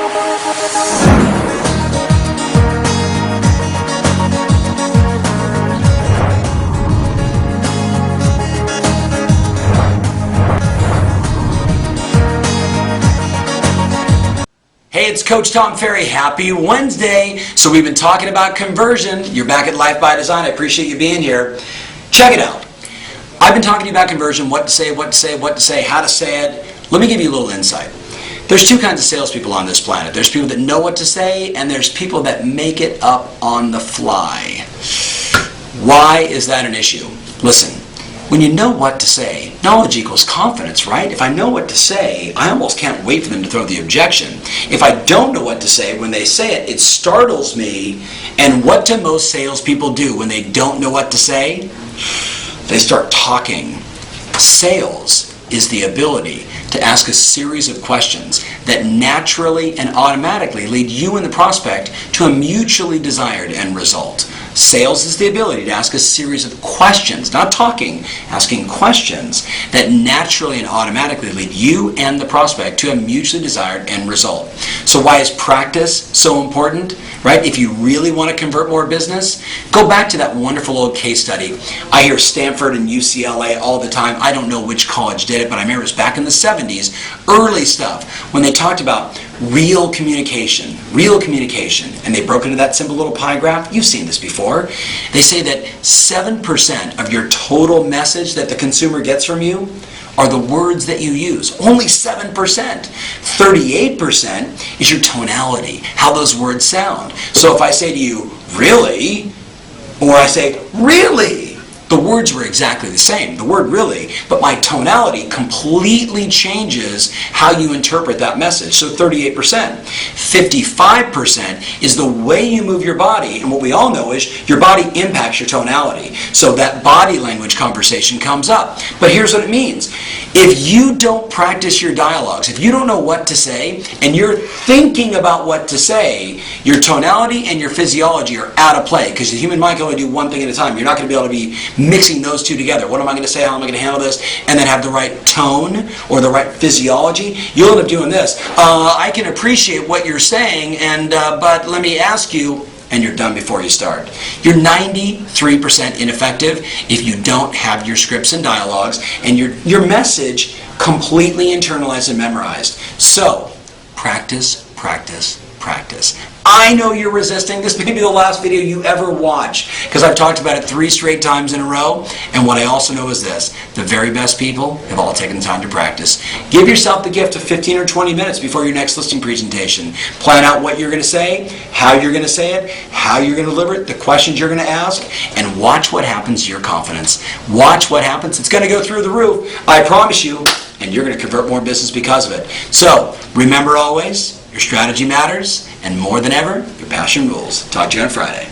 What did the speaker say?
Hey, it's Coach Tom Ferry. Happy Wednesday. So we've been talking about conversion. You're back at Life by Design. I appreciate you being here. Check it out. I've been talking to you about conversion, what to say, how to say it. Let me give you a little insight. There's two kinds of salespeople on this planet. There's people that know what to say, and there's people that make it up on the fly. Why is that an issue? Listen. When you know what to say, knowledge equals confidence, right? If I know what to say, I almost can't wait for them to throw the objection. If I don't know what to say, when they say it, it startles me. And what do most salespeople do when they don't know what to say? They start talking. Sales is the ability to ask a series of questions that naturally and automatically lead you and the prospect to a mutually desired end result. Sales is the ability to ask a series of questions, not talking, asking questions that naturally and automatically lead you and the prospect to a mutually desired end result. So why is practice so important? Right? If you really want to convert more business, go back to that wonderful old case study. I hear Stanford and UCLA all the time. I don't know which college did it, but I remember it was back in the 70s, early stuff, when they talked about real communication, and they broke into that simple little pie graph. You've seen this before. They say that 7% of your total message that the consumer gets from you are the words that you use. Only 7%. 38% is your tonality, how those words sound. So if I say to you, really, or I say, really, the words were exactly the same, the word really, but my tonality completely changes how you interpret that message. So 38%. 55% is the way you move your body, and what we all know is your body impacts your tonality. So that body language conversation comes up. But here's what it means. If you don't practice your dialogues, if you don't know what to say, and you're thinking about what to say, your tonality and your physiology are out of play, because the human mind can only do one thing at a time. You're not going to be able to be mixing those two together. What am I going to say? How am I going to handle this? And then have the right tone or the right physiology. You'll end up doing this. I can appreciate what you're saying, and but let me ask you, and you're done before you start. You're 93% ineffective if you don't have your scripts and dialogues and your message completely internalized and memorized. So, practice, practice, practice. I know you're resisting. This may be the last video you ever watch, because I've talked about it 3 straight times in a row. And what I also know is this: the very best people have all taken the time to practice. Give yourself the gift of 15 or 20 minutes before your next listing presentation. Plan out what you're going to say, how you're going to say it, how you're going to deliver it, the questions you're going to ask, and watch what happens to your confidence. Watch what happens. It's going to go through the roof. I promise you. And you're going to convert more business because of it. So, remember always, your strategy matters, and more than ever, your passion rules. Talk to you on Friday.